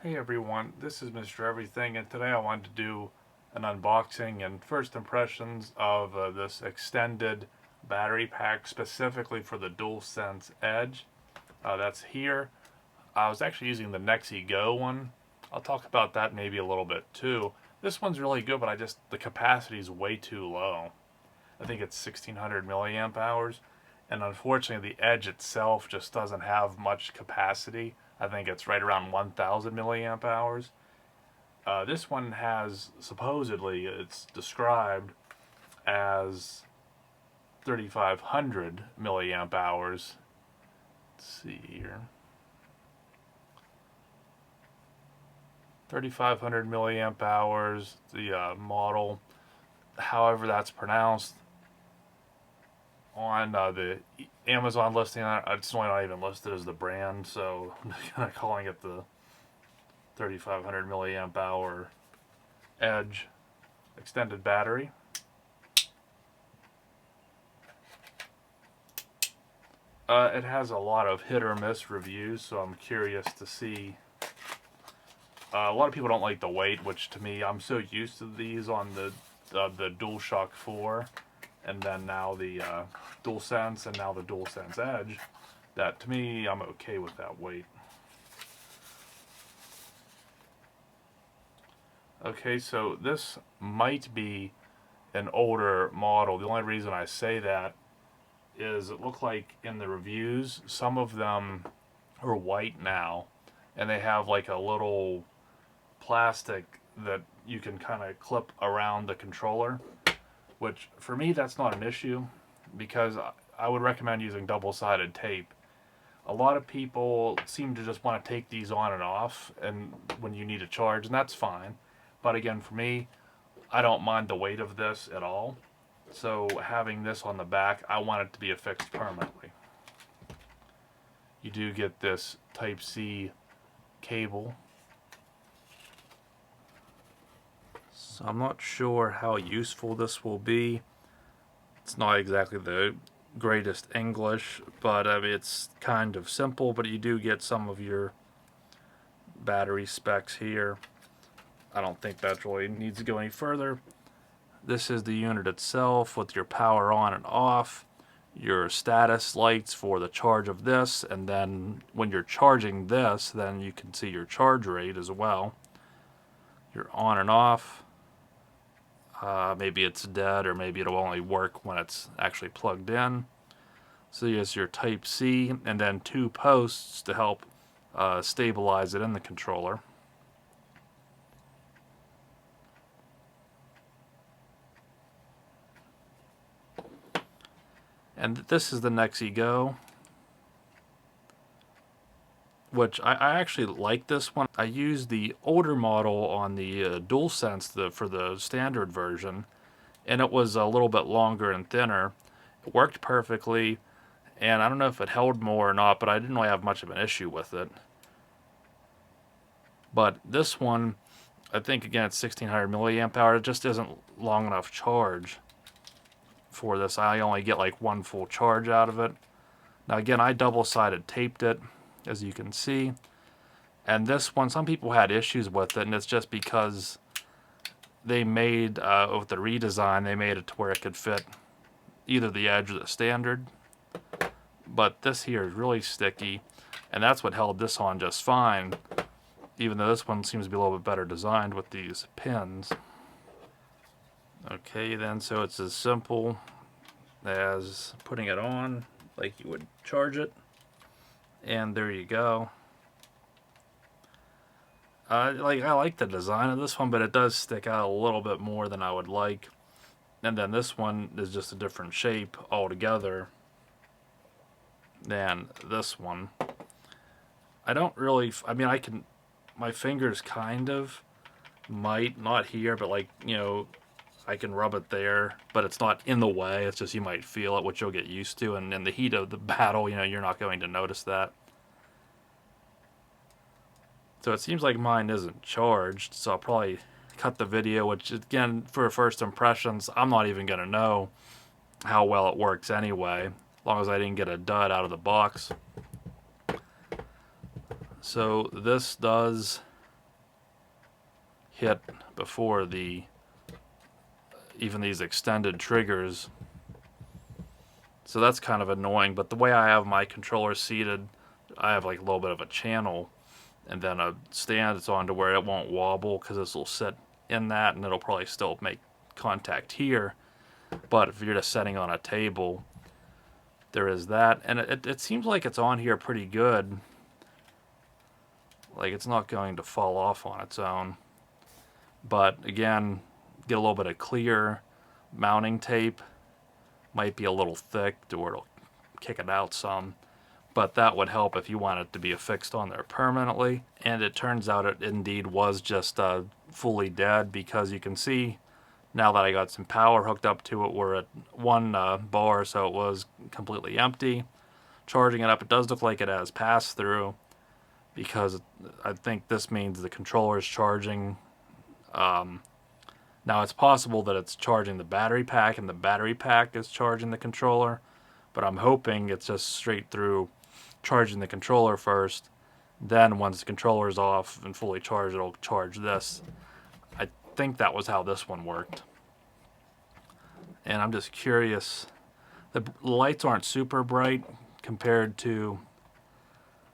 Hey everyone, this is Mr. Everything, and today I wanted to do an unboxing and first impressions of this extended battery pack specifically for the DualSense Edge. That's here. I was actually using the Nexi Go one. I'll talk about that maybe a little bit too. This one's really good, but the capacity is way too low. I think it's 1600 milliamp hours, and unfortunately the Edge itself just doesn't have much capacity. I think it's right around 1000 milliamp hours. This one has, supposedly it's described as 3500 milliamp hours. Let's see here. 3500 milliamp hours, the model, however that's pronounced. On the Amazon listing, it's only not even listed as the brand, so I'm kind of calling it the 3500 milliamp hour Edge extended battery. It has a lot of hit or miss reviews, so I'm curious to see. A lot of people don't like the weight, which to me, I'm so used to these on the DualShock 4, and then now the DualSense, and now the DualSense Edge, that to me, I'm okay with that weight. Okay, so this might be an older model. The only reason I say that is it looked like in the reviews, some of them are white now, and they have like a little plastic that you can kind of clip around the controller, which for me that's not an issue because I would recommend using double-sided tape. A lot of people seem to just want to take these on and off and when you need a charge, and that's fine. But again, for me, I don't mind the weight of this at all. So having this on the back, I want it to be affixed permanently. You do get this Type-C cable. So I'm not sure how useful this will be. It's not exactly the greatest English, but it's kind of simple, but you do get some of your battery specs here. I don't think that really needs to go any further. This is the unit itself with your power on and off, your status lights for the charge of this, and then when you're charging this, then you can see your charge rate as well. Your on and off. Maybe it's dead, or maybe it'll only work when it's actually plugged in. So here's your Type-C, and then two posts to help stabilize it in the controller. And this is the Nexi Go, which I actually like this one. I used the older model on the DualSense for the standard version, and it was a little bit longer and thinner. It worked perfectly, and I don't know if it held more or not, but I didn't really have much of an issue with it. But this one, I think again it's 1600 milliamp hour. It just isn't long enough charge for this. I only get like one full charge out of it. Now again, I double-sided taped it, as you can see. And this one, some people had issues with it, and it's just because they made, with the redesign, they made it to where it could fit either the Edge or the standard. But this here is really sticky, and that's what held this on just fine, even though this one seems to be a little bit better designed with these pins. Okay, then, so it's as simple as putting it on like you would charge it, and there you go. I like the design of this one, but it does stick out a little bit more than I would like. And then this one is just a different shape altogether than this one. I don't really, I mean, my fingers kind of might, not here, but like, you know, I can rub it there, but it's not in the way. It's just you might feel it, which you'll get used to. And in the heat of the battle, you know, you're not going to notice that. So it seems like mine isn't charged, so I'll probably cut the video, which again, for first impressions, I'm not even going to know how well it works anyway, as long as I didn't get a dud out of the box. So this does hit before even these extended triggers. So that's kind of annoying, but the way I have my controller seated, I have like a little bit of a channel and then a stand it's on to where it won't wobble because this will sit in that and it'll probably still make contact here. But if you're just setting on a table, there is that. And it seems like it's on here pretty good. Like it's not going to fall off on its own. But again, get a little bit of clear mounting tape. Might be a little thick or it'll kick it out some. But that would help if you want it to be affixed on there permanently. And it turns out it indeed was just fully dead, because you can see now that I got some power hooked up to it, we're at 1 bar, so it was completely empty. Charging it up, it does look like it has pass-through, because I think this means the controller is charging. Now it's possible that it's charging the battery pack and the battery pack is charging the controller, but I'm hoping it's just straight through charging the controller first. Then once the controller is off and fully charged, it'll charge this. I think that was how this one worked. And I'm just curious. The lights aren't super bright compared to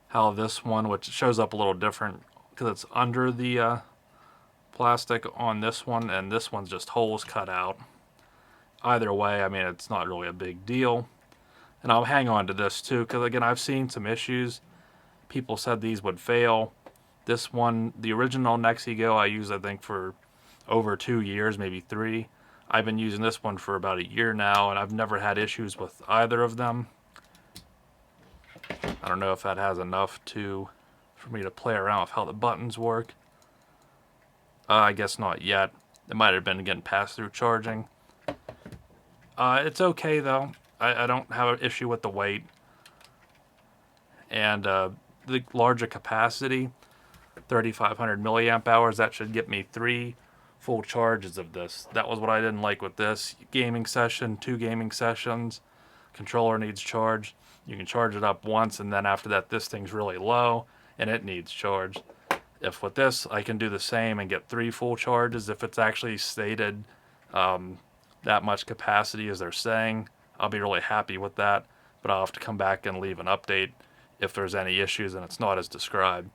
how this one, which shows up a little different because it's under the plastic on this one, and this one's just holes cut out. Either way, I mean, it's not really a big deal. And I'll hang on to this too, because again, I've seen some issues. People said these would fail. This one, the original Nexigo, I used, I think, for over 2 years, maybe 3. I've been using this one for about a year now, and I've never had issues with either of them. I don't know if that has enough for me to play around with how the buttons work. I guess not yet. It might have been getting pass-through charging. It's okay though. I don't have an issue with the weight. And the larger capacity, 3,500 milliamp hours, that should get me 3 full charges of this. That was what I didn't like with this. Gaming session, 2 gaming sessions, controller needs charge. You can charge it up once, and then after that this thing's really low and it needs charge. If with this I can do the same and get 3 full charges, if it's actually stated that much capacity as they're saying, I'll be really happy with that. But I'll have to come back and leave an update if there's any issues and it's not as described.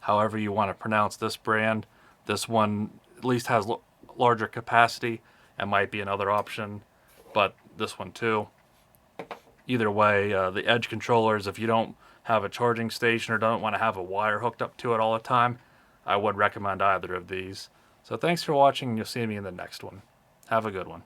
However you want to pronounce this brand, this one at least has larger capacity and might be another option, but this one too. Either way, the Edge controllers, if you don't have a charging station or don't want to have a wire hooked up to it all the time, I would recommend either of these. So thanks for watching, and you'll see me in the next one. Have a good one.